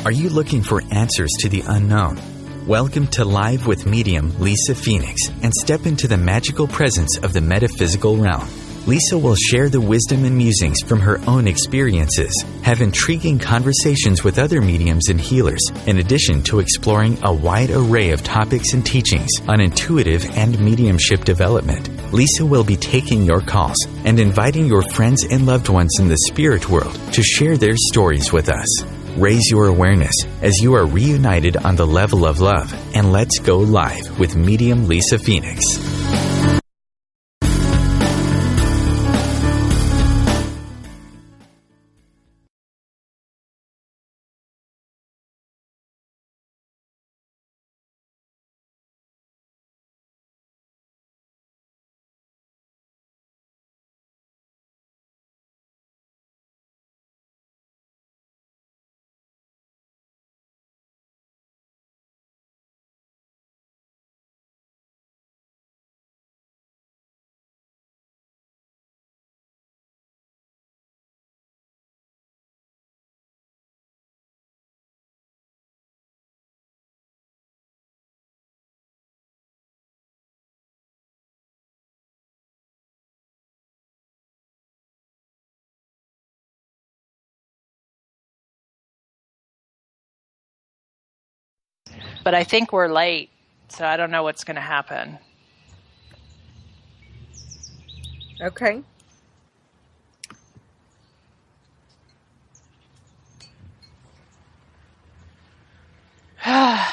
Are you looking for answers to the unknown? Welcome to Live with Medium Lisa Phoenix and step into the magical presence of the metaphysical realm. Lisa will share the wisdom and musings from her own experiences, have intriguing conversations with other mediums and healers, in addition to exploring a wide array of topics and teachings on intuitive and mediumship development. Lisa will be taking your calls and inviting your friends and loved ones in the spirit world to share their stories with us. Raise your awareness as you are reunited on the level of love, and let's go live with Medium Lisa Phoenix. But I think we're late, so I don't know what's going to happen. Okay. I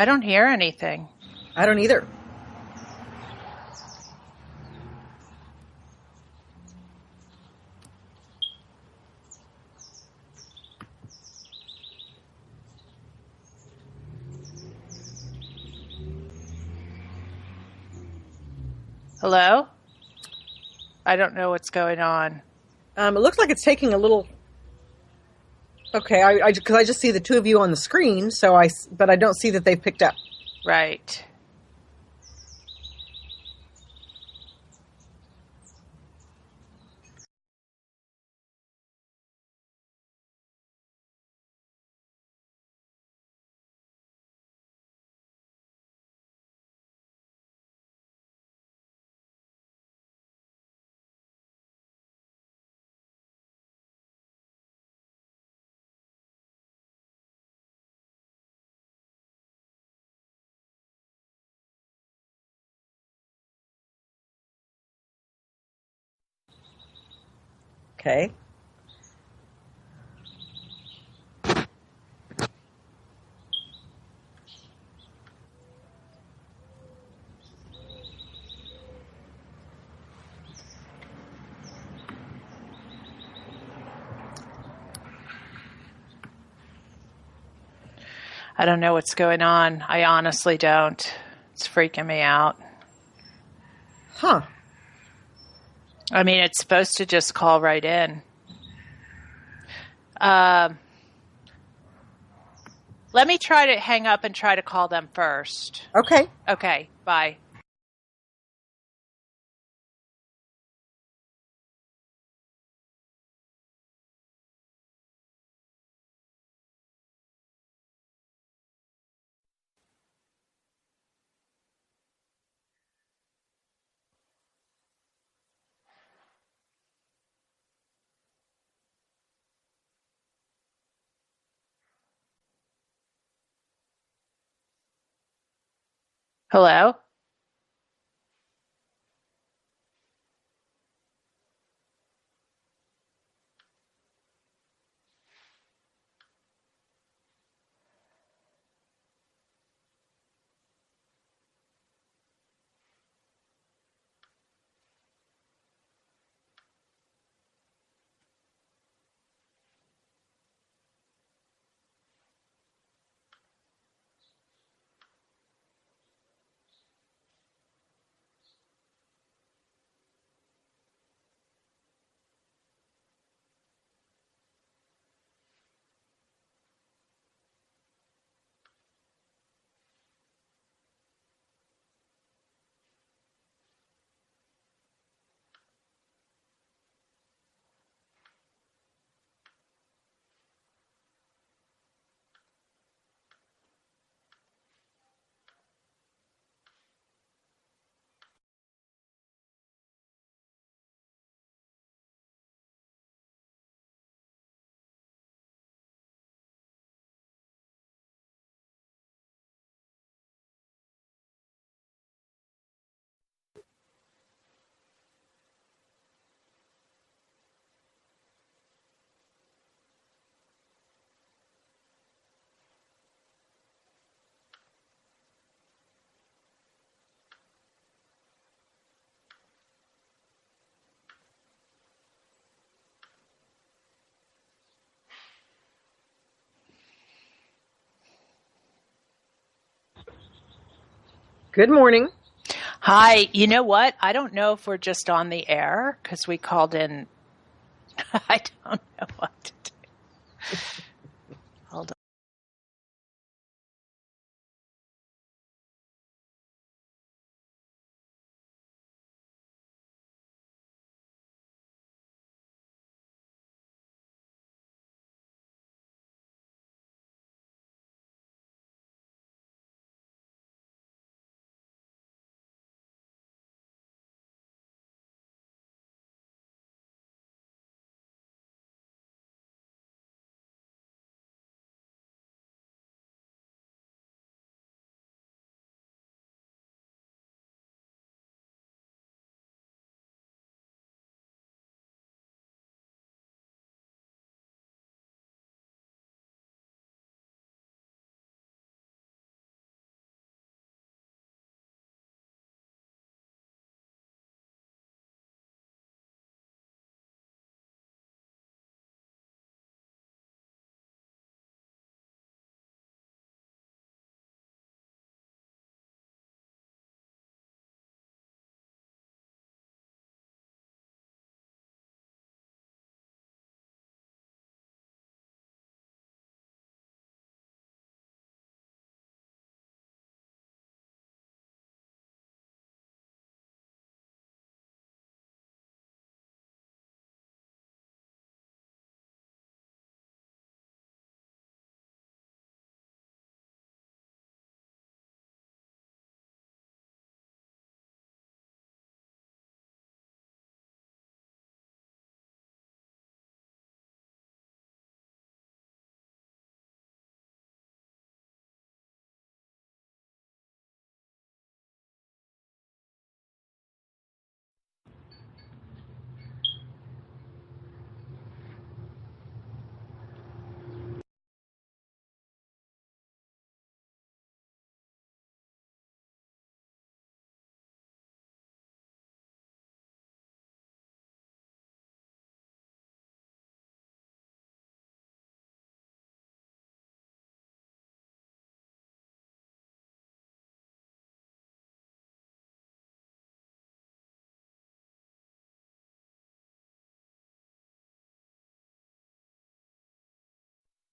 don't hear anything. I don't either. Hello? I don't know what's going on. It looks like it's taking a little. Okay, because I just see the two of you on the screen, but I don't see that they've picked up. Right. Okay. I don't know what's going on. I honestly don't. It's freaking me out. Huh. I mean, it's supposed to just call right in. Let me try to hang up and try to call them first. Okay. Okay, bye. Hello? Good morning. Hi. You know what? I don't know if we're just on the air because we called in. I don't know what to do. Hold on.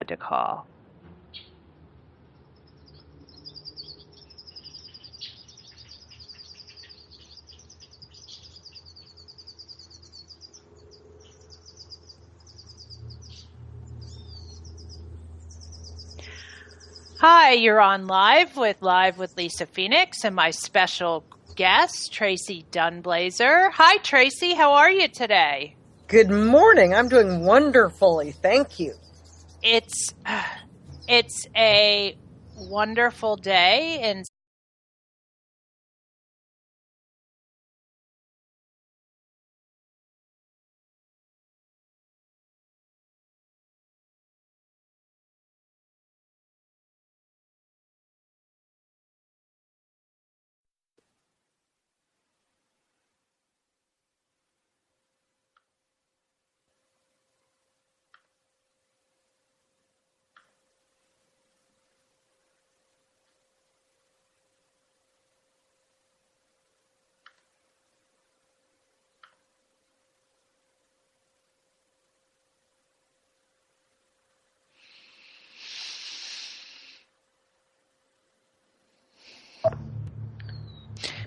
To call. Hi, you're on Live with Lisa Phoenix and my special guest, Tracy Dunblazer. Hi, Tracy. How are you today? Good morning. I'm doing wonderfully. Thank you. It's a wonderful day in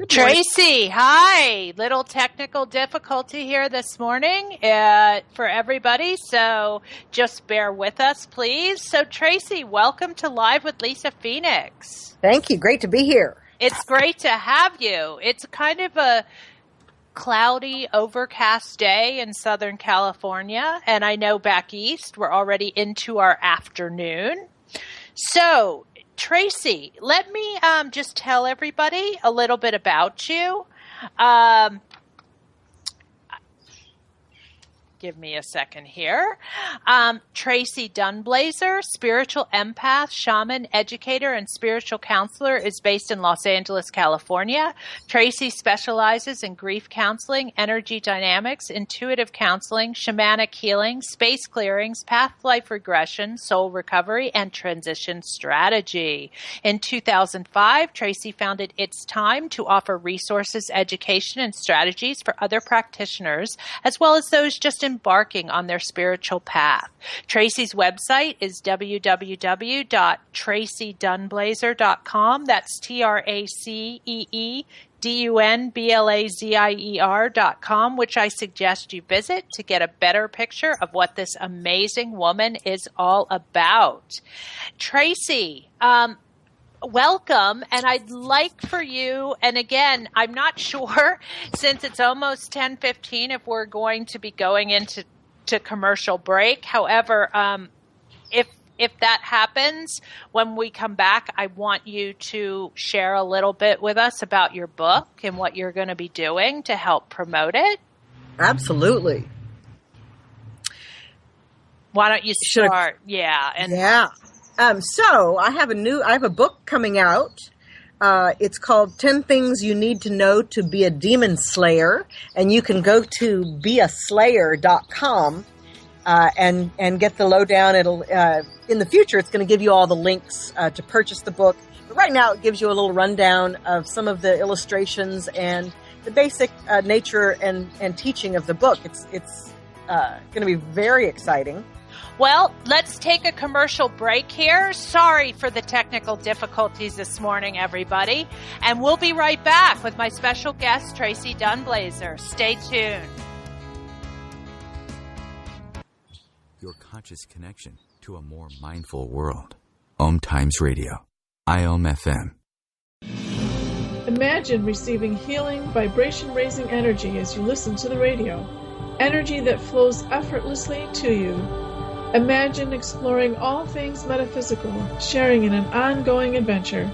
Tracy, hi. Little technical difficulty here this morning for everybody, so just bear with us, please. So, Tracy, welcome to Live with Lisa Phoenix. Thank you. Great to be here. It's great to have you. It's kind of a cloudy, overcast day in Southern California, and I know back east we're already into our afternoon. So, Tracy, let me just tell everybody a little bit about you. Give me a second here. Tracy Dunblazer, spiritual empath, shaman, educator, and spiritual counselor, is based in Los Angeles, California. Tracy specializes in grief counseling, energy dynamics, intuitive counseling, shamanic healing, space clearings, past life regression, soul recovery, and transition strategy. In 2005, Tracy founded It's Time to offer resources, education, and strategies for other practitioners, as well as those just embarking on their spiritual path. Tracy's website is www.tracydunblazer.com. That's TRACEEDUNBLAZIER.com, which I suggest you visit to get a better picture of what this amazing woman is all about. Tracy, welcome, and I'd like for you, and again, I'm not sure since it's almost 10:15 if we're going to be going into commercial break. However, if that happens, when we come back, I want you to share a little bit with us about your book and what you're going to be doing to help promote it. Absolutely. Why don't you start? So I have a book coming out. It's called 10 Things You Need to Know to Be a Demon Slayer. And you can go to beaslayer.com and get the lowdown. It'll in the future, it's going to give you all the links to purchase the book. But right now, it gives you a little rundown of some of the illustrations and the basic nature and teaching of the book. It's going to be very exciting. Well, let's take a commercial break here. Sorry for the technical difficulties this morning, everybody. And we'll be right back with my special guest, Tracy Dunblazer. Stay tuned. Your conscious connection to a more mindful world. OMTimes Radio. IOM-FM. Imagine receiving healing, vibration-raising energy as you listen to the radio. Energy that flows effortlessly to you. Imagine exploring all things metaphysical, sharing in an ongoing adventure.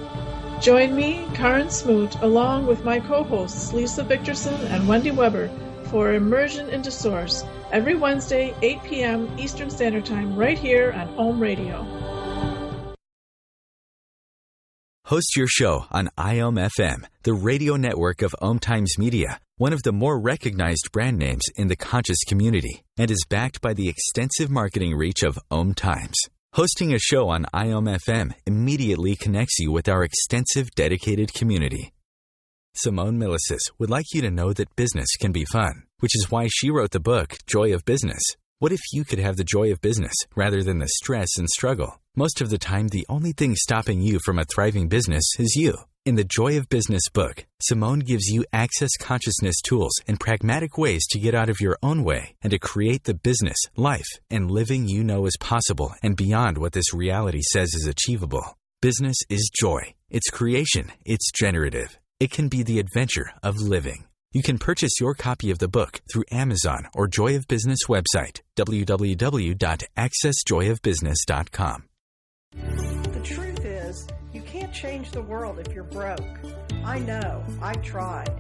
Join me, Karen Smoot, along with my co-hosts Lisa Victorson and Wendy Weber for Immersion into Source every Wednesday, 8 p.m. Eastern Standard Time, right here on Home Radio. Host your show on IOM-FM, the radio network of OMTimes Media, one of the more recognized brand names in the conscious community, and is backed by the extensive marketing reach of OMTimes. Hosting a show on IOM-FM immediately connects you with our extensive dedicated community. Simone Milasas would like you to know that business can be fun, which is why she wrote the book, Joy of Business. What if you could have the joy of business rather than the stress and struggle? Most of the time, the only thing stopping you from a thriving business is you. In the Joy of Business book, Simone gives you access consciousness tools and pragmatic ways to get out of your own way and to create the business, life, and living you know is possible and beyond what this reality says is achievable. Business is joy. It's creation. It's generative. It can be the adventure of living. You can purchase your copy of the book through Amazon or Joy of Business website, www.accessjoyofbusiness.com. The truth is, you can't change the world if you're broke. I know, I've tried.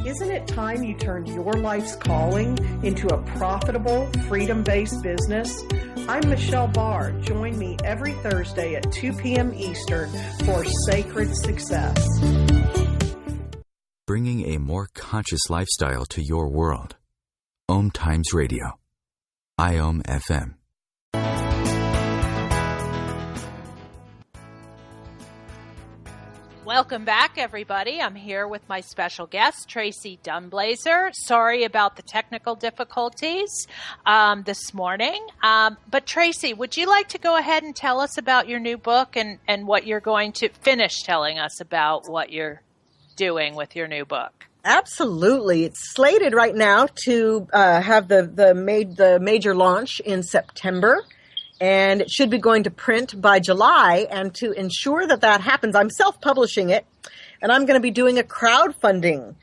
Isn't it time you turned your life's calling into a profitable, freedom-based business? I'm Michelle Barr. Join me every Thursday at 2 p.m. Eastern for Sacred Success. Bringing a more conscious lifestyle to your world. OMTimes Radio. IOM-FM. Welcome back, everybody. I'm here with my special guest, Tracy Dunblazer. Sorry about the technical difficulties this morning. But Tracy, would you like to go ahead and tell us about your new book and what you're going to finish telling us about what you're doing with your new book? Absolutely. It's slated right now to have the major launch in September, and it should be going to print by July. And to ensure that happens, I'm self-publishing it, and I'm going to be doing a crowdfunding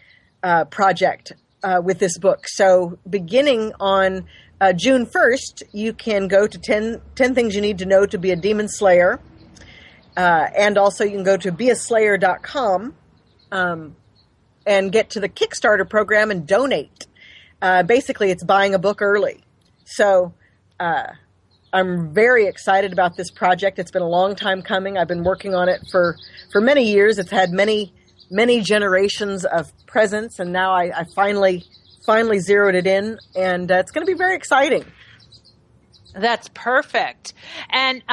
project with this book. So beginning on June 1st, you can go to 10 Things You Need to Know to Be a Demon Slayer, and also you can go to beaslayer.com and get to the Kickstarter program and donate. Basically, it's buying a book early. So I'm very excited about this project. It's been a long time coming. I've been working on it for many years. It's had many generations of presence, and now I finally zeroed it in, and it's going to be very exciting. That's perfect. And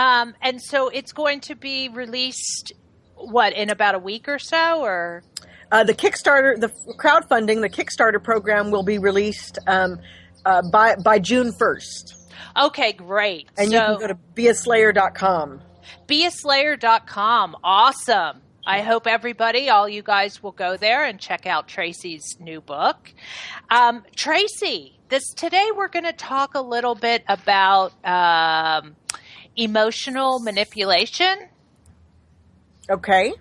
so it's going to be released, what, in about a week or so, or? The Kickstarter, the crowdfunding, the Kickstarter program will be released by June 1st. Okay, great. And you can go to beaslayer.com. Beaslayer.com. Awesome. I hope everybody, all you guys, will go there and check out Tracy's new book. Tracy, today we're going to talk a little bit about emotional manipulation. Okay.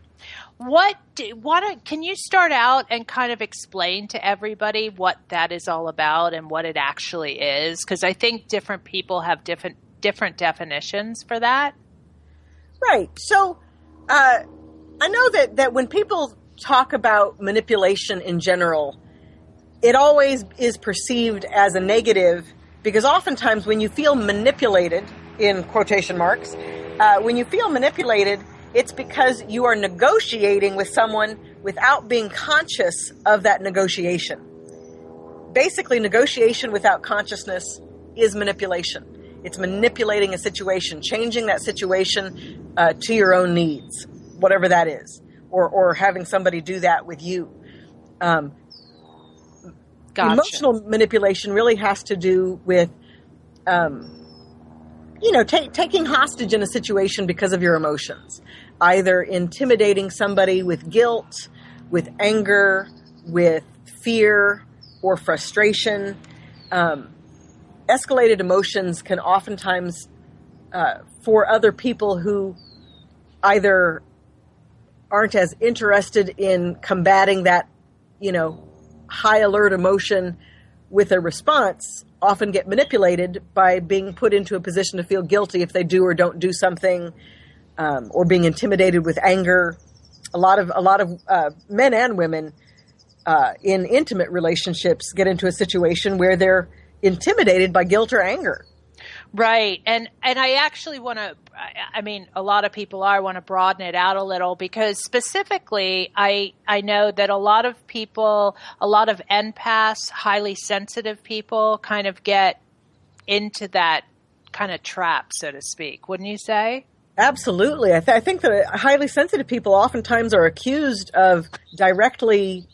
Can you start out and kind of explain to everybody what that is all about and what it actually is? Because I think different people have different definitions for that. Right. So I know that when people talk about manipulation in general, it always is perceived as a negative, because oftentimes when you feel manipulated, in quotation marks, when you feel manipulated, it's because you are negotiating with someone without being conscious of that negotiation. Basically, negotiation without consciousness is manipulation. It's manipulating a situation, changing that situation to your own needs, whatever that is, or having somebody do that with you. Gotcha. Emotional manipulation really has to do with, taking hostage in a situation because of your emotions, either intimidating somebody with guilt, with anger, with fear, or frustration. Escalated emotions can oftentimes, for other people who either aren't as interested in combating that, high alert emotion with a response, often get manipulated by being put into a position to feel guilty if they do or don't do something, or being intimidated with anger. A lot of men and women in intimate relationships get into a situation where they're intimidated by guilt or anger. Right. And I actually want to, a lot of people want to broaden it out a little, because specifically I know that a lot of people, a lot of empaths, highly sensitive people kind of get into that kind of trap, so to speak. Wouldn't you say? Absolutely. I think that highly sensitive people oftentimes are accused of directly,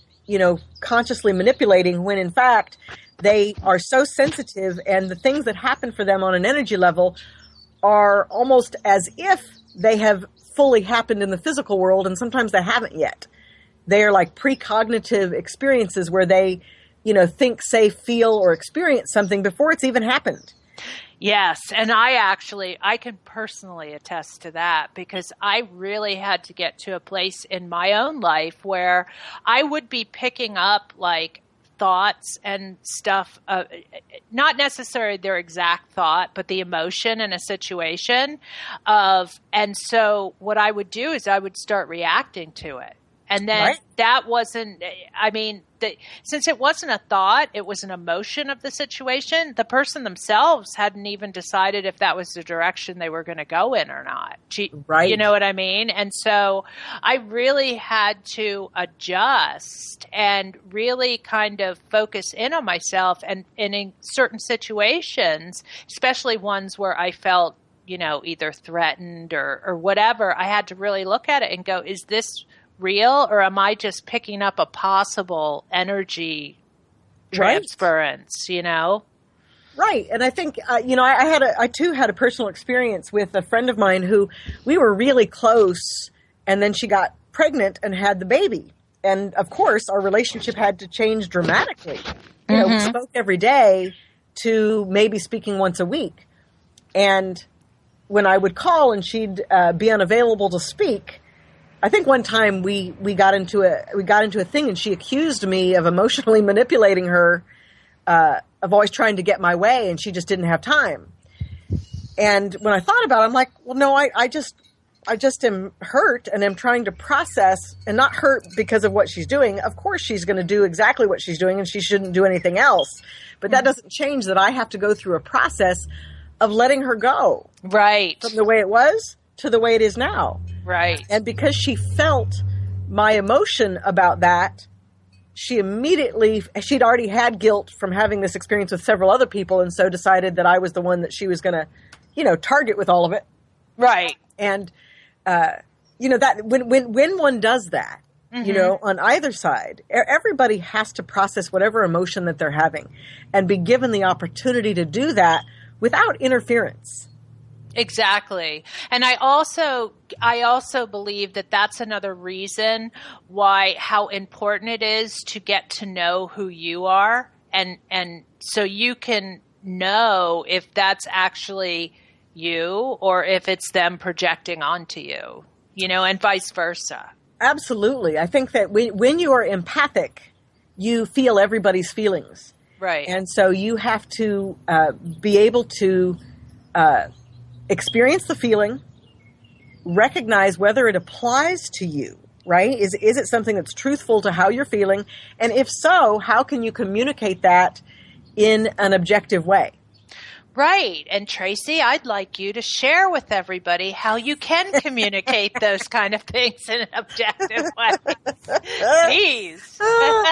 consciously manipulating, when in fact they are so sensitive, and the things that happen for them on an energy level are almost as if they have fully happened in the physical world, and sometimes they haven't yet. They are like precognitive experiences where they, think, say, feel, or experience something before it's even happened. Yes, and I can personally attest to that, because I really had to get to a place in my own life where I would be picking up like thoughts and stuff, not necessarily their exact thought, but the emotion in a situation and so what I would do is I would start reacting to it. And then that wasn't, since it wasn't a thought, it was an emotion of the situation. The person themselves hadn't even decided if that was the direction they were going to go in or not. Right. You know what I mean? And so I really had to adjust and really kind of focus in on myself. And in certain situations, especially ones where I felt, either threatened or whatever, I had to really look at it and go, is this real, or am I just picking up a possible energy transference, Right. And I think, I too had a personal experience with a friend of mine who we were really close, and then she got pregnant and had the baby. And of course, our relationship had to change dramatically. We spoke every day to maybe speaking once a week. And when I would call and she'd be unavailable to speak, I think one time we got into a thing, and she accused me of emotionally manipulating her, of always trying to get my way, and she just didn't have time. And when I thought about it, I'm like, well, no, I just just am hurt and am trying to process, and not hurt because of what she's doing. Of course, she's going to do exactly what she's doing and she shouldn't do anything else. But that doesn't change that I have to go through a process of letting her go. Right. From the way it was to the way it is now. Right. And because she felt my emotion about that, she'd already had guilt from having this experience with several other people, and so decided that I was the one that she was going to, target with all of it. Right. And, that when one does that, on either side, everybody has to process whatever emotion that they're having and be given the opportunity to do that without interference. Exactly. And I also believe that that's another reason how important it is to get to know who you are. And so you can know if that's actually you or if it's them projecting onto you, and vice versa. Absolutely. I think that when you are empathic, you feel everybody's feelings. Right. And so you have to be able to experience the feeling, recognize whether it applies to you, right? Is it something that's truthful to how you're feeling? And if so, how can you communicate that in an objective way? Right. And Tracy, I'd like you to share with everybody how you can communicate those kind of things in an objective way. Please. Well,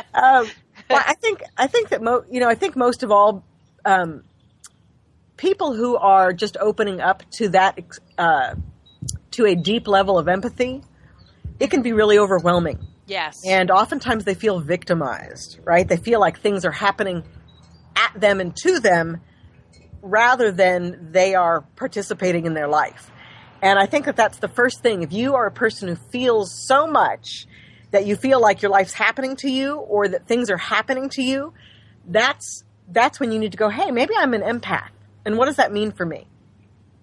I think that I think most of all, people who are just opening up to that to a deep level of empathy, it can be really overwhelming. Yes. And oftentimes they feel victimized, right? They feel like things are happening at them and to them, rather than they are participating in their life. And I think that that's the first thing. If you are a person who feels so much that you feel like your life's happening to you or that things are happening to you, that's when you need to go, hey, maybe I'm an empath. And what does that mean for me?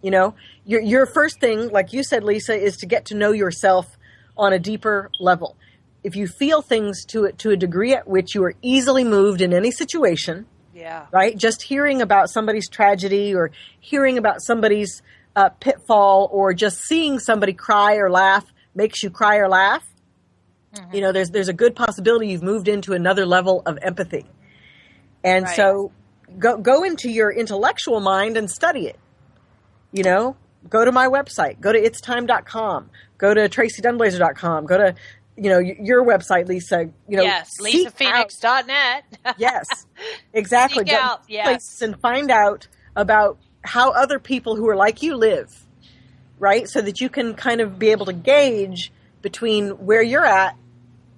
Your first thing, like you said, Lisa, is to get to know yourself on a deeper level. If you feel things to a degree at which you are easily moved in any situation, yeah, right? Just hearing about somebody's tragedy or hearing about somebody's pitfall or just seeing somebody cry or laugh makes you cry or laugh. Mm-hmm. There's a good possibility you've moved into another level of empathy. And right. So go into your intellectual mind and study it. Go to my website, go to itstime.com, go to tracydunblazer.com, go to your website, Lisa. Yes, lisaphoenix.net. Yes, exactly. Seek out, yes. And find out about how other people who are like you live, right? So that you can kind of be able to gauge between where you're at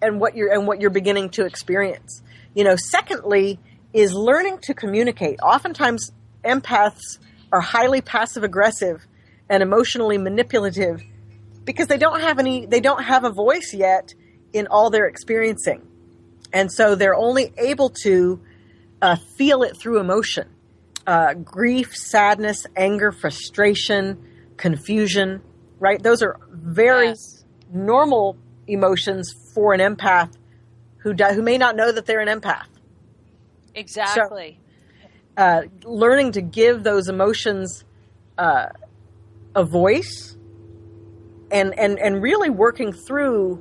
and what you're beginning to experience. Secondly is learning to communicate. Oftentimes, empaths are highly passive aggressive and emotionally manipulative because they don't have a voice yet in all they're experiencing. And so they're only able to feel it through emotion. Grief, sadness, anger, frustration, confusion, right? Those are very normal emotions for an empath who may not know that they're an empath. Exactly. So, learning to give those emotions a voice and really working through,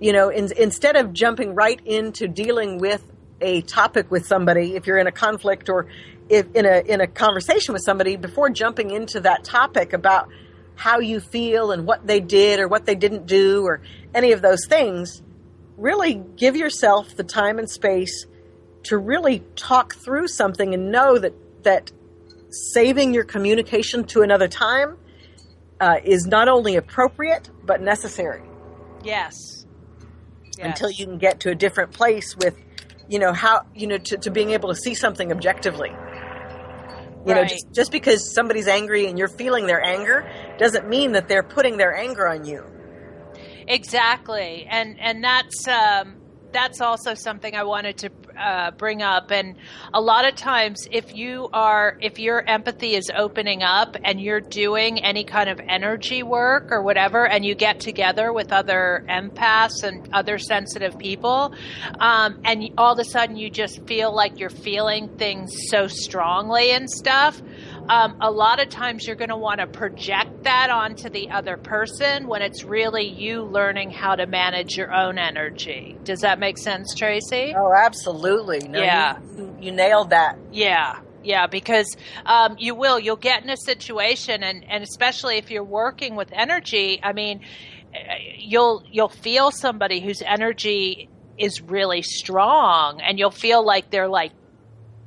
instead of jumping right into dealing with a topic with somebody, if you're in a conflict or if in a conversation with somebody, before jumping into that topic about how you feel and what they did or what they didn't do or any of those things, really give yourself the time and space to really talk through something and know that saving your communication to another time is not only appropriate, but necessary. Yes. Until you can get to a different place with, to being able to see something objectively. Just because somebody's angry and you're feeling their anger doesn't mean that they're putting their anger on you. Exactly. And that's also something I wanted to bring up. And a lot of times if your empathy is opening up and you're doing any kind of energy work or whatever, and you get together with other empaths and other sensitive people, and all of a sudden you just feel like you're feeling things so strongly and stuff, a lot of times you're going to want to project that onto the other person when it's really you learning how to manage your own energy. Does that make sense, Tracy? Oh, absolutely. No, Yeah. You nailed that. Yeah. Yeah, because you'll get in a situation, and especially if you're working with energy, I mean, you'll feel somebody whose energy is really strong, and you'll feel like they're like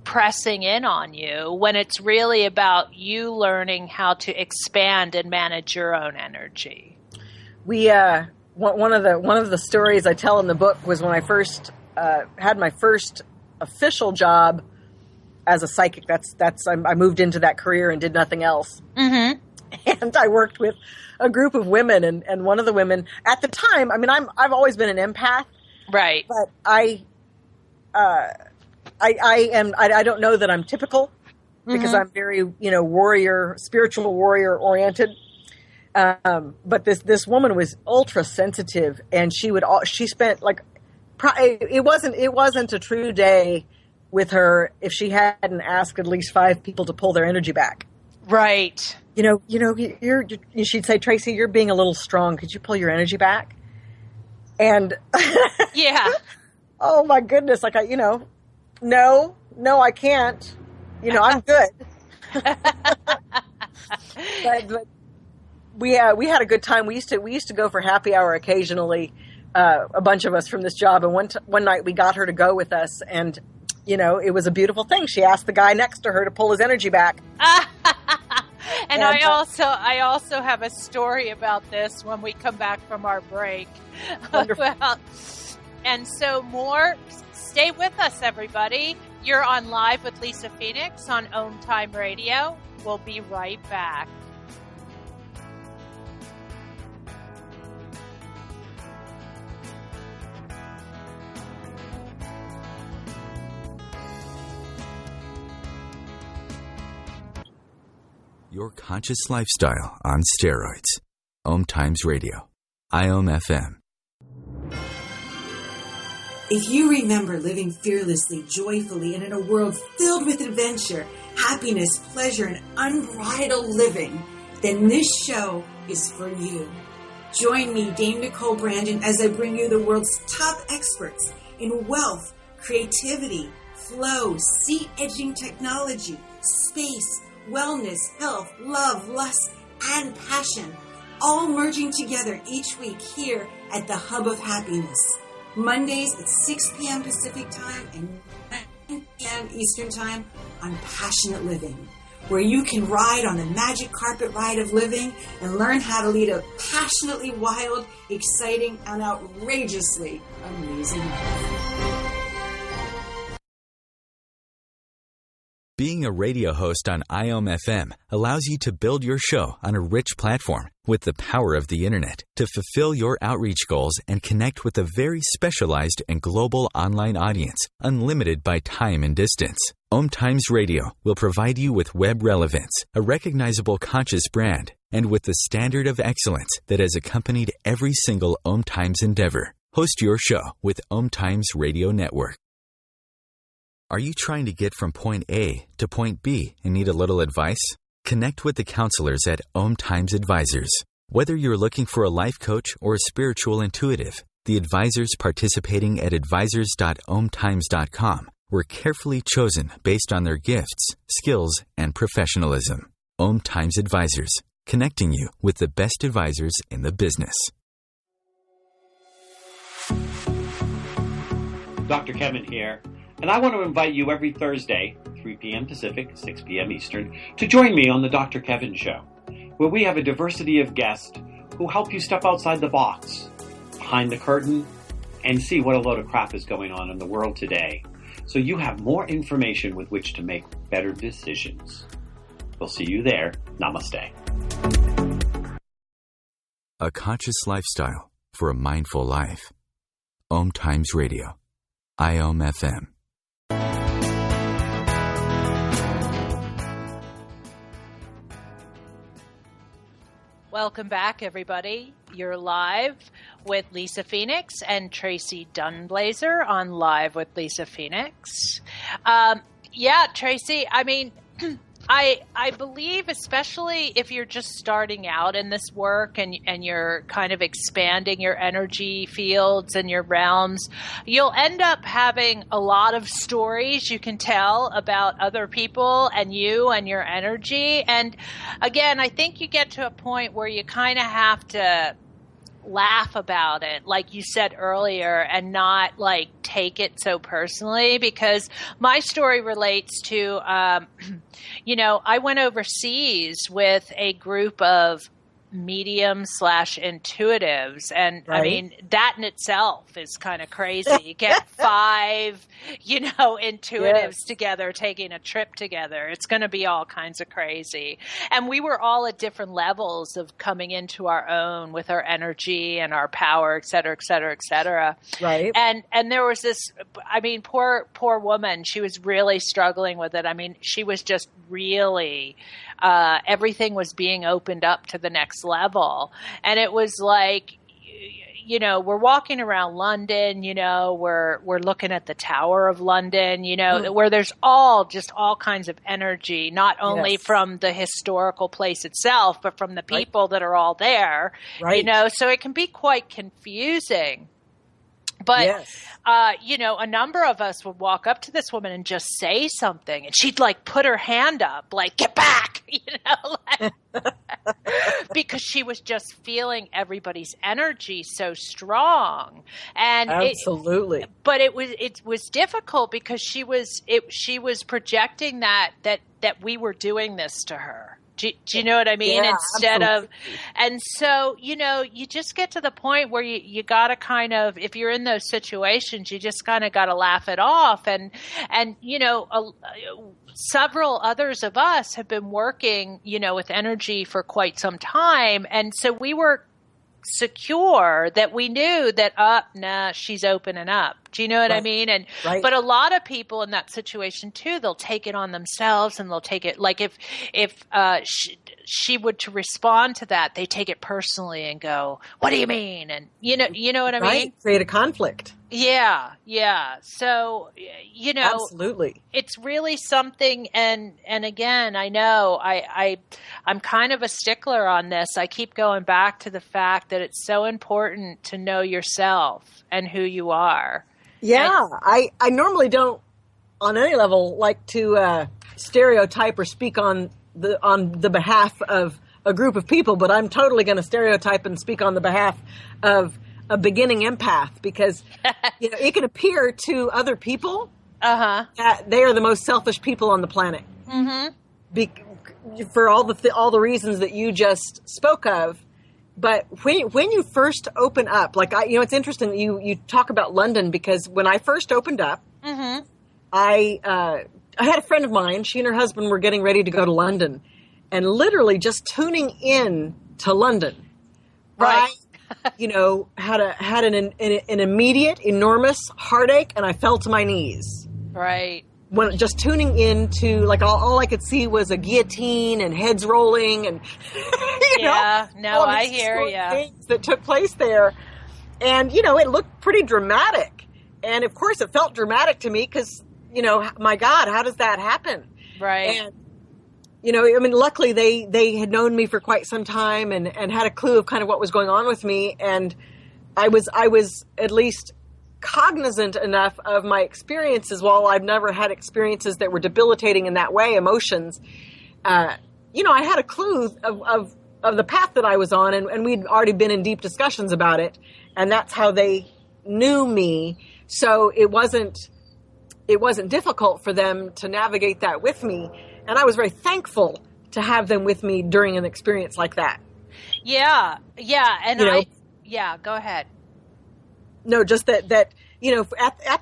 pressing in on you when it's really about you learning how to expand and manage your own energy. We one of the stories I tell in the book was when I first had my first official job as a psychic. I moved into that career and did nothing else. Mm-hmm. And I worked with a group of women, and one of the women at the time, I mean, I've always been an empath, right? But I don't know that I'm typical, because I'm very, spiritual warrior oriented. But this woman was ultra sensitive, and she spent like, it wasn't a true day with her if she hadn't asked at least 5 people to pull their energy back. Right. She'd say, Tracy, you're being a little strong. Could you pull your energy back? And yeah. Oh my goodness. Like, no, I can't. I'm good. but we had a good time. We used to go for happy hour occasionally, a bunch of us from this job. And one night we got her to go with us, and it was a beautiful thing. She asked the guy next to her to pull his energy back. And I also have a story about this when we come back from our break. Wonderful. And so stay with us, everybody. You're on Live with Lisa Phoenix on OMTime Radio. We'll be right back. Your conscious lifestyle on steroids. OMTimes Radio. IOM FM. If you remember living fearlessly, joyfully, and in a world filled with adventure, happiness, pleasure, and unbridled living, then this show is for you. Join me, Dame Nicole Brandon, as I bring you the world's top experts in wealth, creativity, flow, sea-edging technology, space, wellness, health, love, lust, and passion, all merging together each week here at the Hub of Happiness. Mondays at 6 p.m. Pacific Time and 9 p.m. Eastern Time on Passionate Living, where you can ride on the magic carpet ride of living and learn how to lead a passionately wild, exciting, and outrageously amazing life. Being a radio host on IOM FM allows you to build your show on a rich platform with the power of the internet to fulfill your outreach goals and connect with a very specialized and global online audience, unlimited by time and distance. OMTimes Radio will provide you with web relevance, a recognizable conscious brand, and with the standard of excellence that has accompanied every single OMTimes endeavor. Host your show with OMTimes Radio Network. Are you trying to get from point A to point B and need a little advice? Connect with the counselors at OMTimes Advisors. Whether you're looking for a life coach or a spiritual intuitive, the advisors participating at advisors.omtimes.com were carefully chosen based on their gifts, skills, and professionalism. OMTimes Advisors, connecting you with the best advisors in the business. Dr. Kevin here. And I want to invite you every Thursday, 3 p.m. Pacific, 6 p.m. Eastern, to join me on the Dr. Kevin Show, where we have a diversity of guests who help you step outside the box, behind the curtain, and see what a load of crap is going on in the world today, so you have more information with which to make better decisions. We'll see you there. Namaste. A conscious lifestyle for a mindful life. OMTimes Radio. IOM FM. Welcome back, everybody. You're live with Lisa Phoenix and Tracy Dunblazer on Live with Lisa Phoenix. Yeah, Tracy, I mean, I believe, especially if you're just starting out in this work and you're kind of expanding your energy fields and your realms, you'll end up having a lot of stories you can tell about other people and you and your energy. And again, I think you get to a point where you kind of have to laugh about it, like you said earlier, and not like take it so personally, because my story relates to, I went overseas with a group of medium/intuitives. And right. I mean, that in itself is kind of crazy. You get 5, intuitives together taking a trip together. It's going to be all kinds of crazy. And we were all at different levels of coming into our own with our energy and our power, et cetera, et cetera, et cetera. Right. And there was this, poor woman. She was really struggling with it. I mean, she was just really, everything was being opened up to the next level. And it was like, we're walking around London, we're looking at the Tower of London, where there's all kinds of energy, not only from the historical place itself, but from the people that are all there, right. So it can be quite confusing. But, a number of us would walk up to this woman and just say something, and she'd like put her hand up, like, get back, because she was just feeling everybody's energy so strong. And absolutely. It was difficult because she was projecting that we were doing this to her. Do you know what I mean? Yeah, Instead absolutely. and so, you just get to the point where you got to kind of, if you're in those situations, you just kind of got to laugh it off. And several others of us have been working, with energy for quite some time. And so we were secure that we knew that, she's opening up. Do you know what I mean? And but a lot of people in that situation too, they'll take it on themselves, and they'll take it like if she would to respond to that, they take it personally and go, "What do you mean?" And you know what I mean? Create a conflict. Yeah. So absolutely, it's really something. And again, I know I'm kind of a stickler on this. I keep going back to the fact that it's so important to know yourself and who you are. Yeah, I normally don't, on any level, like to stereotype or speak on the behalf of a group of people, but I'm totally going to stereotype and speak on the behalf of a beginning empath, because it can appear to other people that they are the most selfish people on the planet, for all the reasons that you just spoke of. But when you first open up, like it's interesting that you talk about London, because when I first opened up, I had a friend of mine. She and her husband were getting ready to go to London, and literally just tuning in to London, right? Had an immediate, enormous heartache, and I fell to my knees. Right. When just tuning into, like, all I could see was a guillotine and heads rolling, and I hear you. Things that took place there, and it looked pretty dramatic, and of course it felt dramatic to me because my God, how does that happen? Right. And luckily they had known me for quite some time and had a clue of kind of what was going on with me, and I was at least cognizant enough of my experiences. While I've never had experiences that were debilitating in that way, emotions, I had a clue of the path that I was on, and we'd already been in deep discussions about it, and that's how they knew me. So it wasn't difficult for them to navigate that with me, and I was very thankful to have them with me during an experience like that. Yeah, and go ahead. No, just that at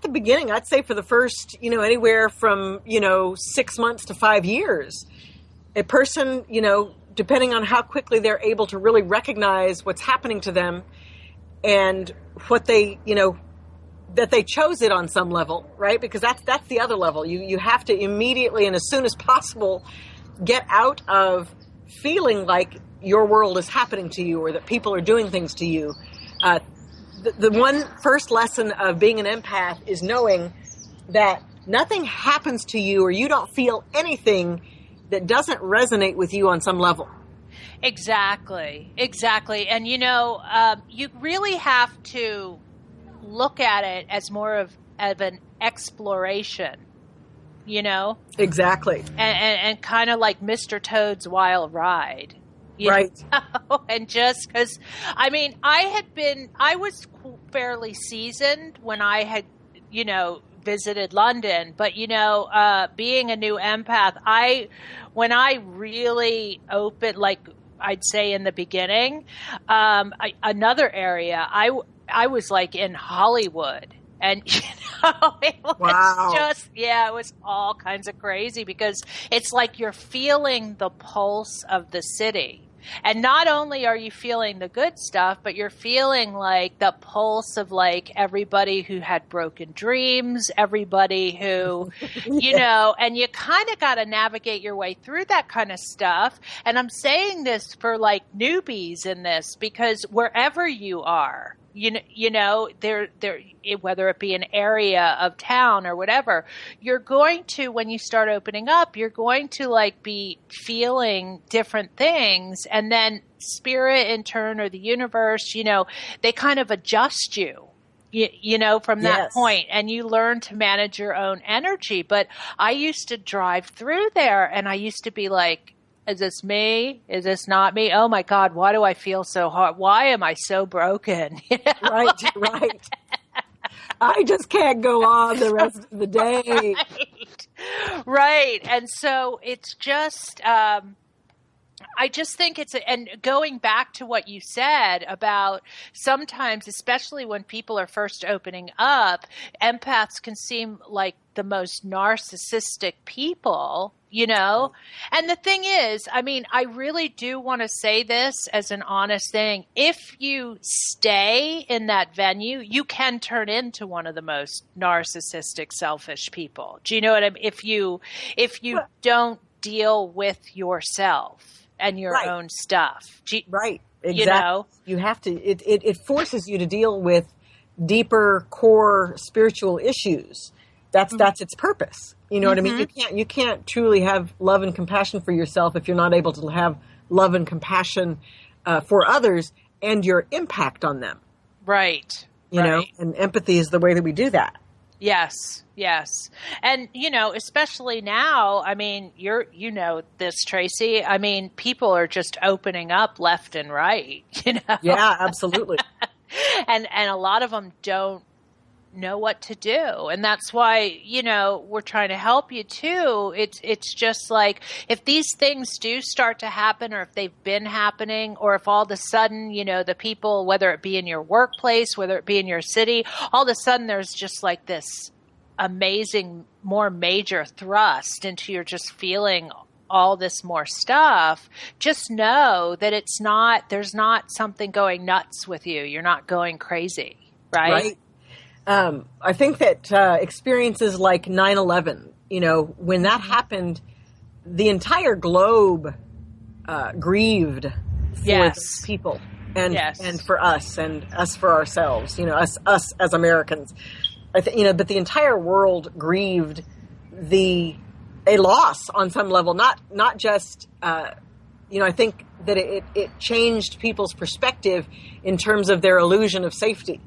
the beginning, I'd say for the first, anywhere from, 6 months to 5 years, a person, depending on how quickly they're able to really recognize what's happening to them and what they, that they chose it on some level, right? Because that's the other level. You have to immediately and as soon as possible get out of feeling like your world is happening to you or that people are doing things to you. The one first lesson of being an empath is knowing that nothing happens to you or you don't feel anything that doesn't resonate with you on some level. Exactly. And, you really have to look at it as more of an exploration, Exactly. And kind of like Mr. Toad's Wild Ride. Right. And just because, I was fairly seasoned when I had, visited London, but being a new empath, when I really opened, like I'd say in the beginning, another area, I was like in Hollywood. And, it was it was all kinds of crazy because it's like you're feeling the pulse of the city. And not only are you feeling the good stuff, but you're feeling like the pulse of like everybody who had broken dreams, everybody who, and you kind of got to navigate your way through that kind of stuff. And I'm saying this for like newbies in this because wherever you are, there, whether it be an area of town or whatever, you're going to, when you start opening up, you're going to like be feeling different things, and then spirit in turn, or the universe, they kind of adjust you. From that point, and you learn to manage your own energy. But I used to drive through there and I used to be like, is this me? Is this not me? Oh my God, why do I feel so hard? Why am I so broken? Right. I just can't go on the rest of the day. Right. And so it's just, I just think and going back to what you said about sometimes, especially when people are first opening up, empaths can seem like the most narcissistic people, And the thing is, I really do want to say this as an honest thing. If you stay in that venue, you can turn into one of the most narcissistic, selfish people. Do you know what I mean? If you don't deal with yourself and your own stuff. Right. Exactly. You have to, it forces you to deal with deeper core spiritual issues. That's its purpose. You know what I mean? You can't truly have love and compassion for yourself if you're not able to have love and compassion for others and your impact on them. Right. You know, and empathy is the way that we do that. Yes. And, especially now, you know this, Tracy. People are just opening up left and right, Yeah, absolutely. and a lot of them don't know what to do. And that's why, we're trying to help you too. It's just like, if these things do start to happen, or if they've been happening, or if all of a sudden, the people, whether it be in your workplace, whether it be in your city, all of a sudden there's just like this amazing, more major thrust into your just feeling all this more stuff, just know that there's not something going nuts with you. You're not going crazy, right? I think that experiences like 9/11, when that happened, the entire globe grieved for those people and for us and us for ourselves, us as Americans. I think, but the entire world grieved a loss on some level, not just, I think that it changed people's perspective in terms of their illusion of safety,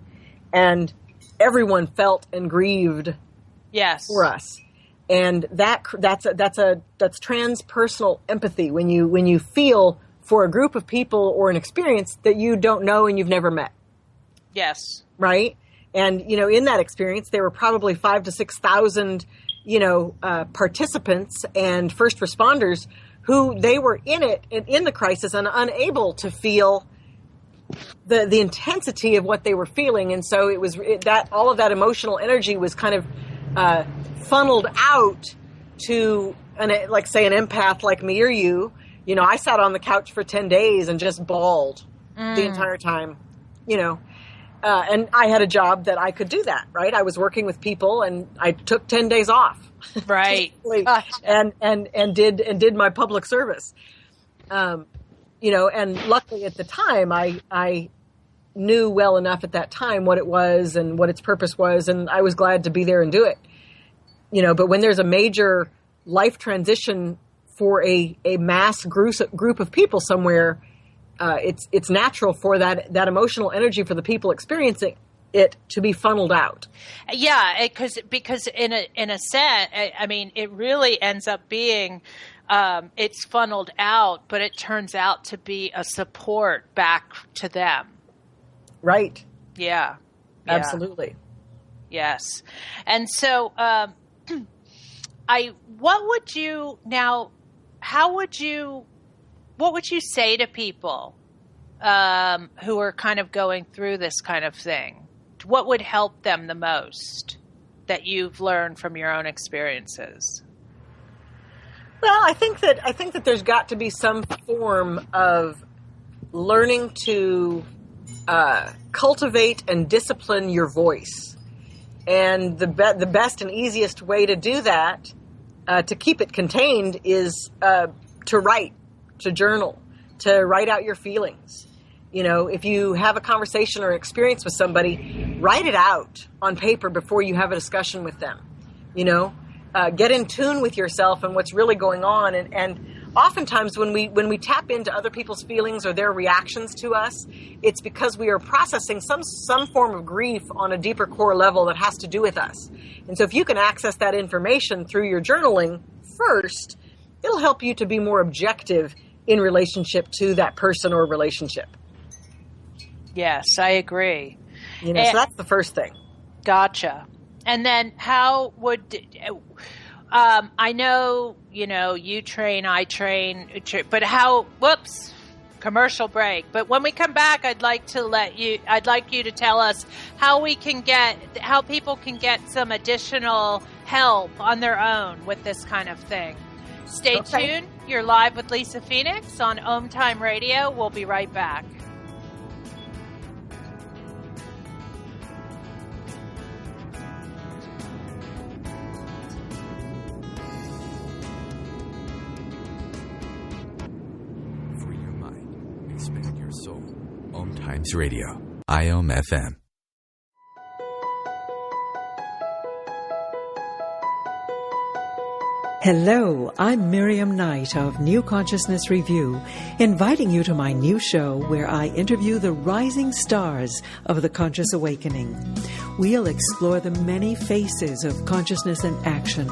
and everyone felt and grieved for us. And that's transpersonal empathy, when you feel for a group of people or an experience that you don't know and you've never met. Yes. Right? And, in that experience, there were probably 5,000 to 6,000, participants and first responders who they were in the crisis and unable to feel the intensity of what they were feeling. And so all of that emotional energy was kind of funneled out to an empath like me or you. I sat on the couch for 10 days and just bawled the entire time, and I had a job that I could do that, right? I was working with people and I took 10 days off. Right. and did my public service. And luckily at the time I knew well enough at that time what it was and what its purpose was, and I was glad to be there and do it. But when there's a major life transition for a mass group of people somewhere, it's natural for that emotional energy for the people experiencing it to be funneled out. Yeah, because in a sense, I mean, it really ends up being it's funneled out, but it turns out to be a support back to them. Right. Yeah. Absolutely. Yes. And so what would you say to people who are kind of going through this kind of thing? What would help them the most that you've learned from your own experiences? Well, I think that there's got to be some form of learning to cultivate and discipline your voice. And the best and easiest way to do that, to keep it contained, is to write, to journal, to write out your feelings. You know, if you have a conversation or experience with somebody, write it out on paper before you have a discussion with them. You know, get in tune with yourself and what's really going on. And oftentimes when we tap into other people's feelings or their reactions to us, it's because we are processing some form of grief on a deeper core level that has to do with us. And so if you can access that information through your journaling first, it'll help you to be more objective in relationship to that person or relationship. Yes, I agree. You know, so that's the first thing. Gotcha. And then how would I know, you know, you train, I train, but how, commercial break. But when we come back, I'd like you to tell us how people can get some additional help on their own with this kind of thing. Stay tuned. You're live with Lisa Phoenix on OMTime Radio. We'll be right back. Expand your soul. OMTimes Radio. IOM FM. Hello, I'm Miriam Knight of New Consciousness Review, inviting you to my new show where I interview the rising stars of the conscious awakening. We'll explore the many faces of consciousness in action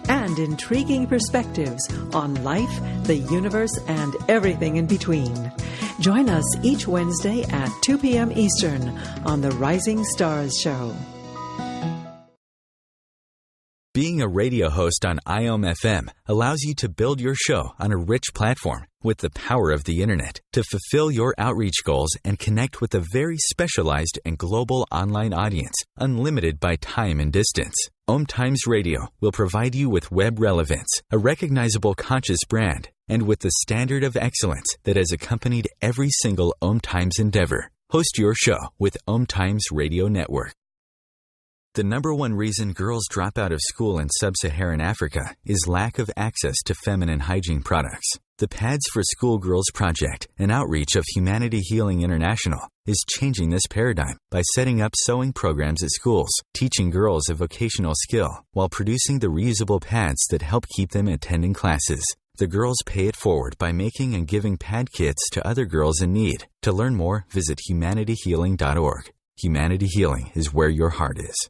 and intriguing perspectives on life, the universe, and everything in between. Join us each Wednesday at 2 p.m. Eastern on the Rising Stars Show. Being a radio host on IOM FM allows you to build your show on a rich platform with the power of the internet to fulfill your outreach goals and connect with a very specialized and global online audience, unlimited by time and distance. OMTimes Radio will provide you with web relevance, a recognizable conscious brand, and with the standard of excellence that has accompanied every single OMTimes endeavor. Host your show with OMTimes Radio Network. The number one reason girls drop out of school in sub-Saharan Africa is lack of access to feminine hygiene products. The Pads for Schoolgirls Project, an outreach of Humanity Healing International, is changing this paradigm by setting up sewing programs at schools, teaching girls a vocational skill, while producing the reusable pads that help keep them attending classes. The girls pay it forward by making and giving pad kits to other girls in need. To learn more, visit humanityhealing.org. Humanity Healing is where your heart is.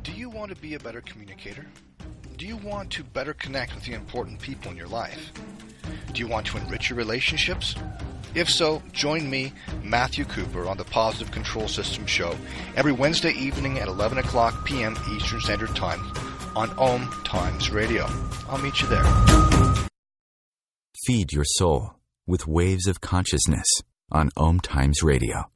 Do you want to be a better communicator? Do you want to better connect with the important people in your life? Do you want to enrich your relationships? If so, join me, Matthew Cooper, on the Positive Control System Show every Wednesday evening at 11 o'clock p.m. Eastern Standard Time on OMTimes Radio. I'll meet you there. Feed your soul with waves of consciousness on OMTimes Radio.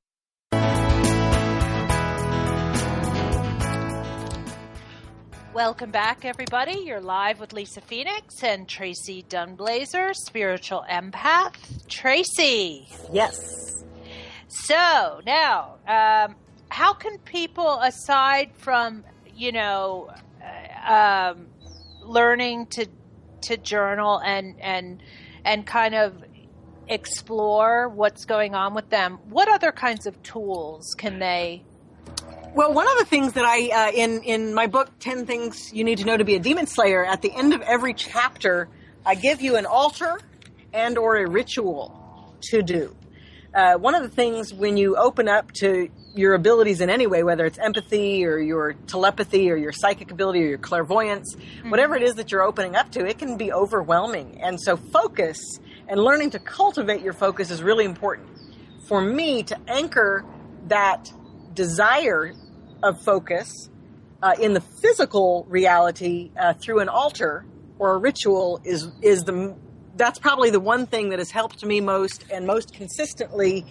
Welcome back, everybody. You're live with Lisa Phoenix and Tracy Dunblazer, spiritual empath. Tracy. Yes. So now, how can people, aside from, learning to journal and kind of explore what's going on with them, what other kinds of tools can they Well, one of the things that I, in my book, 10 Things You Need to Know to Be a Demon Slayer, at the end of every chapter, I give you an altar and or a ritual to do. One of the things when you open up to your abilities in any way, whether it's empathy or your telepathy or your psychic ability or your clairvoyance, whatever it is that you're opening up to, it can be overwhelming. And so focus and learning to cultivate your focus is really important. For me, to anchor that desire of focus in the physical reality through an altar or a ritual that's probably the one thing that has helped me most and most consistently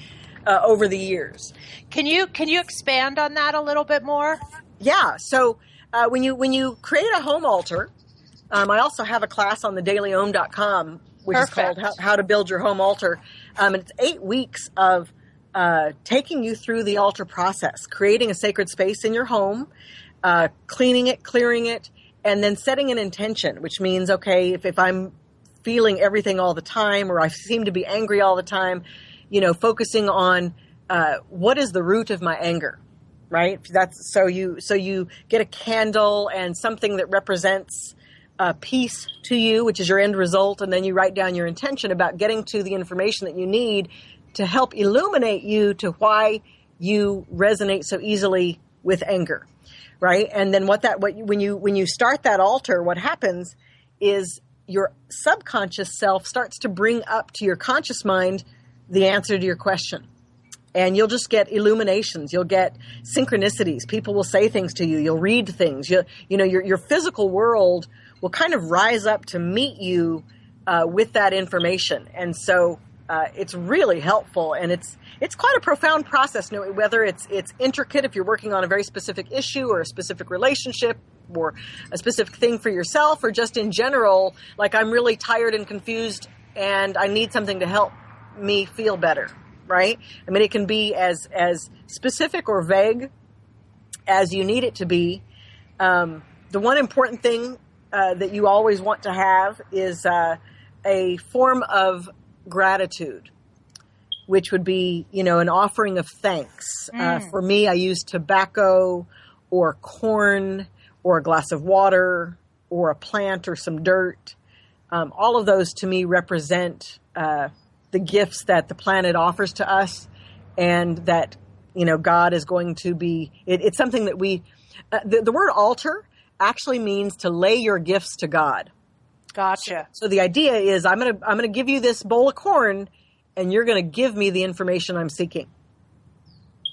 over the years. Can you expand on that a little bit more? Yeah. So when you create a home altar, I also have a class on the dailyom.com, which Perfect. is called How to Build Your Home Altar. And it's 8 weeks of taking you through the altar process, creating a sacred space in your home, cleaning it, clearing it, and then setting an intention, which means, okay, if I'm feeling everything all the time, or I seem to be angry all the time, focusing on what is the root of my anger, right? That's so you get a candle and something that represents peace to you, which is your end result, and then you write down your intention about getting to the information that you need to help illuminate you to why you resonate so easily with anger, right? And then when you start that altar, what happens is your subconscious self starts to bring up to your conscious mind the answer to your question. And you'll just get illuminations. You'll get synchronicities. People will say things to you. You'll read things. Your physical world will kind of rise up to meet you with that information. And so it's really helpful. And it's quite a profound process, whether it's intricate if you're working on a very specific issue or a specific relationship, or a specific thing for yourself, or just in general, like I'm really tired and confused and I need something to help me feel better, right? I mean, it can be as specific or vague as you need it to be. The one important thing that you always want to have is a form of gratitude, which would be, an offering of thanks. For me, I use tobacco or corn or a glass of water, or a plant, or some dirt. All of those to me represent the gifts that the planet offers to us, and that, God is going to be, it's something that the word altar actually means to lay your gifts to God. Gotcha. So the idea is I'm going to give you this bowl of corn, and you're going to give me the information I'm seeking.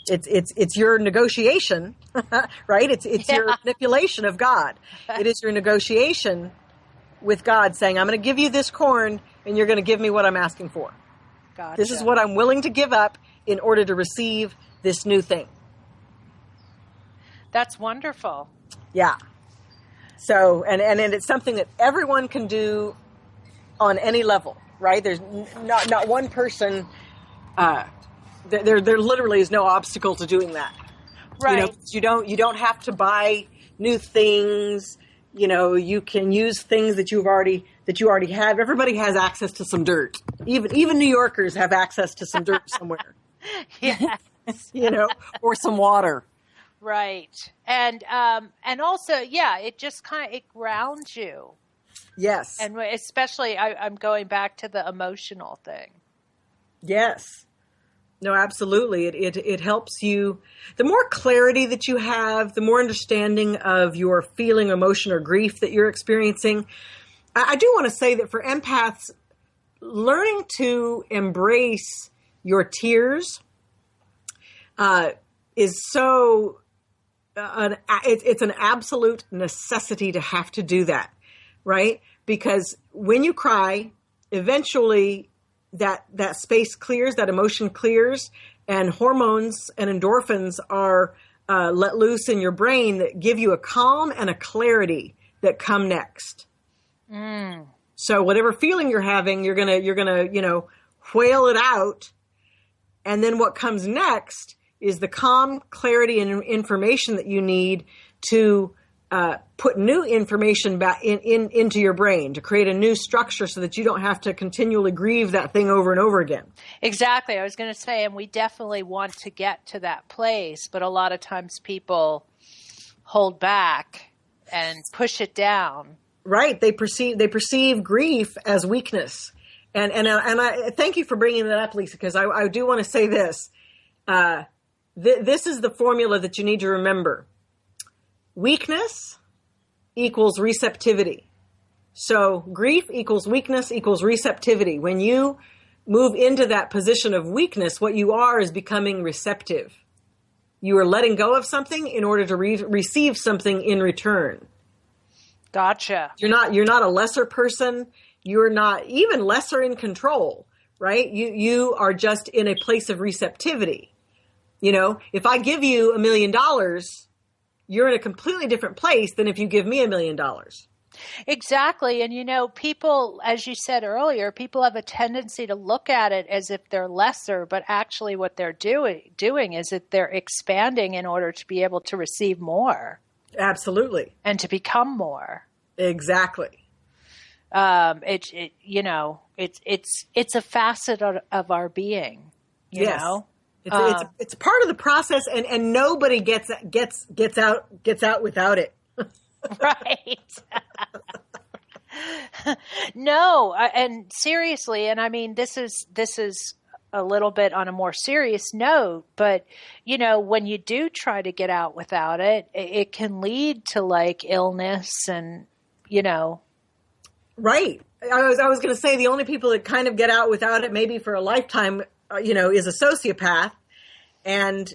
It's your negotiation, right? It's your manipulation of God. It is your negotiation with God saying, I'm going to give you this corn and you're going to give me what I'm asking for. Gotcha. This is what I'm willing to give up in order to receive this new thing. That's wonderful. Yeah. So, and it's something that everyone can do on any level, right? There's not one person, there literally is no obstacle to doing that. Right. You don't have to buy new things. You can use things that you already have. Everybody has access to some dirt. Even New Yorkers have access to some dirt somewhere. Yes. Or some water. Right. And also, it just it grounds you. Yes. And especially I'm going back to the emotional thing. Yes. No, absolutely. It helps you. The more clarity that you have, the more understanding of your feeling, emotion, or grief that you're experiencing. I do want to say that for empaths, learning to embrace your tears is so. It's an absolute necessity to have to do that, right? Because when you cry, eventually that space clears, that emotion clears, and hormones and endorphins are let loose in your brain that give you a calm and a clarity that come next. So whatever feeling you're having, you're gonna whale it out, and then what comes next is the calm, clarity, and information that you need to put new information back into your brain, to create a new structure so that you don't have to continually grieve that thing over and over again. Exactly. I was going to say, and we definitely want to get to that place, but a lot of times people hold back and push it down. Right. They perceive grief as weakness. And I thank you for bringing that up, Lisa, because I do want to say this. This is the formula that you need to remember. Weakness equals receptivity. So grief equals weakness equals receptivity. When you move into that position of weakness, what you are is becoming receptive. You are letting go of something in order to receive something in return. Gotcha. You're not a lesser person. You're not even lesser in control, right? You are just in a place of receptivity. You know, if I give you $1 million, you're in a completely different place than if you give me $1 million. Exactly. And, you know, people, as you said earlier, people have a tendency to look at it as if they're lesser, but actually what they're doing is that they're expanding in order to be able to receive more. Absolutely. And to become more. Exactly. It's a facet of our being, you know? It's part of the process, and nobody gets out without it. Right. No, and seriously, and I mean, this is a little bit on a more serious note, but you know, when you do try to get out without it, it can lead to like illness and, you know. Right. I was going to say the only people that kind of get out without it, maybe for a lifetime, is a sociopath and,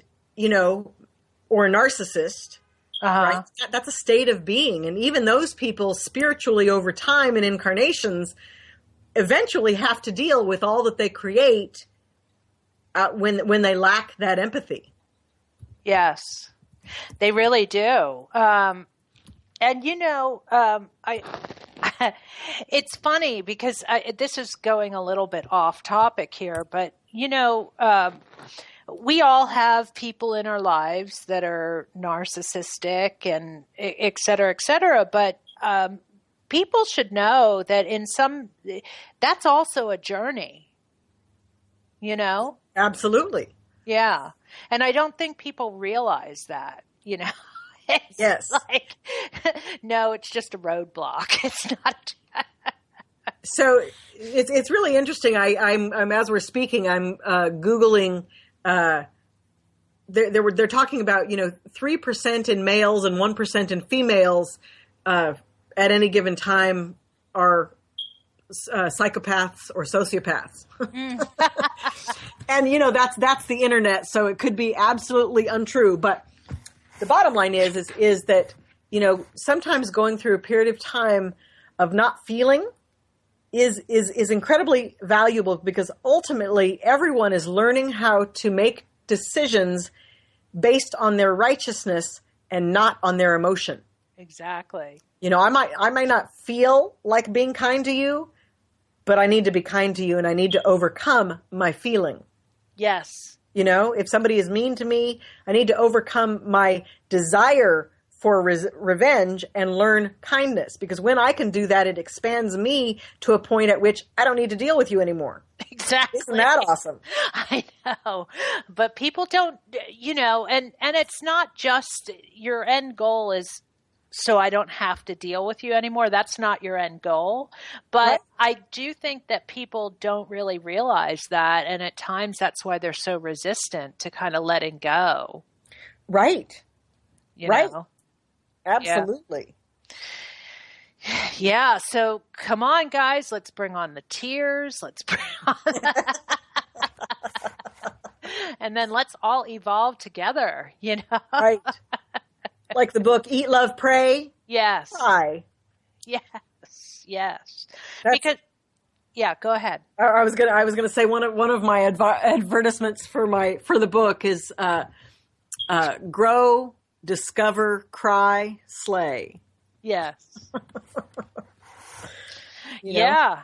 or a narcissist. Right? That's a state of being. And even those people spiritually over time and incarnations eventually have to deal with all that they create when they lack that empathy. Yes, they really do. And, it's funny because this is going a little bit off topic here, but, we all have people in our lives that are narcissistic and et cetera, but people should know that that's also a journey, Absolutely. Yeah. And I don't think people realize that, It's yes. like, no, it's just a roadblock. It's not. So it's really interesting. I'm as we're speaking, I'm Googling. They're talking about 3% in males and 1% in females at any given time are psychopaths or sociopaths. And that's the internet, so it could be absolutely untrue. But the bottom line is that sometimes going through a period of time of not feeling is incredibly valuable, because ultimately everyone is learning how to make decisions based on their righteousness and not on their emotion. Exactly. I might not feel like being kind to you, but I need to be kind to you and I need to overcome my feeling. Yes. If somebody is mean to me, I need to overcome my desire for revenge and learn kindness, because when I can do that, it expands me to a point at which I don't need to deal with you anymore. Exactly. Isn't that awesome? I know, but people don't, and it's not just your end goal is so I don't have to deal with you anymore. That's not your end goal. But right. I do think that people don't really realize that. And at times that's why they're so resistant to kind of letting go. Right. Right. Know? Absolutely. Yeah. So come on, guys, let's bring on the tears. Let's bring on and then let's all evolve together, Right. Like the book, Eat, Love, Pray. Yes. Why? Yes. Because, go ahead. I was gonna say one of my advertisements for the book is grow, discover, cry, slay. Yes. Yeah,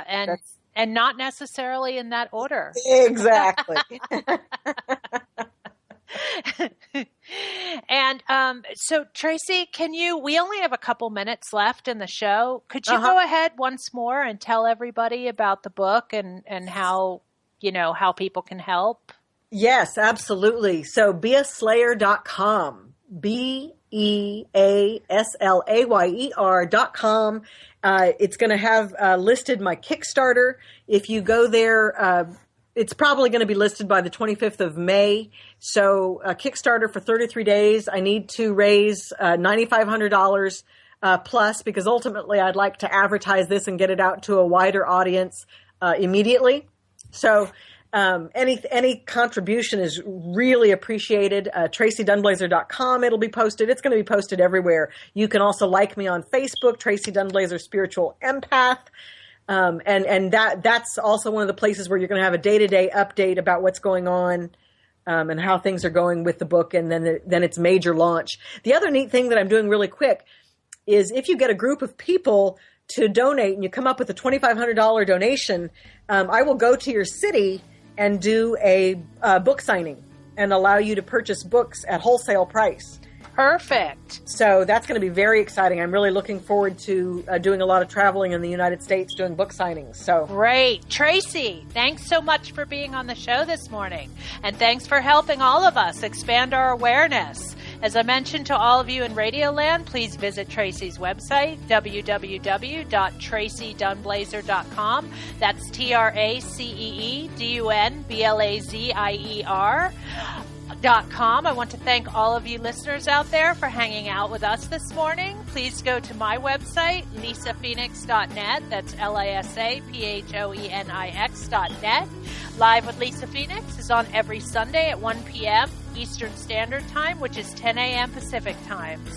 and not necessarily in that order. Exactly. And so, Tracy, we only have a couple minutes left in the show. Could you go ahead once more and tell everybody about the book and how, how people can help? Yes, absolutely. So beaslayer.com, BEASLAYER.com. It's going to have listed my Kickstarter. If you go there, it's probably going to be listed by the 25th of May. So Kickstarter for 33 days. I need to raise $9,500 plus, because ultimately I'd like to advertise this and get it out to a wider audience immediately. So any contribution is really appreciated. TracyDunblazer.com. It'll be posted. It's going to be posted everywhere. You can also like me on Facebook, Tracy Dunblazer Spiritual Empath. And that's also one of the places where you're going to have a day-to-day update about what's going on, and how things are going with the book, and then its major launch. The other neat thing that I'm doing really quick is if you get a group of people to donate and you come up with a $2,500 donation, I will go to your city and do a book signing and allow you to purchase books at wholesale price. Perfect. So that's going to be very exciting. I'm really looking forward to doing a lot of traveling in the United States, doing book signings. So great. Tracy, thanks so much for being on the show this morning. And thanks for helping all of us expand our awareness. As I mentioned to all of you in Radioland, please visit Tracy's website, www.tracydunblazer.com. That's TraceeDunblazer.com. I want to thank all of you listeners out there for hanging out with us this morning. Please go to my website, lisaphoenix.net. That's LISAPHOENIX.net. Live with Lisa Phoenix is on every Sunday at 1 p.m. Eastern Standard Time, which is 10 a.m. Pacific Time.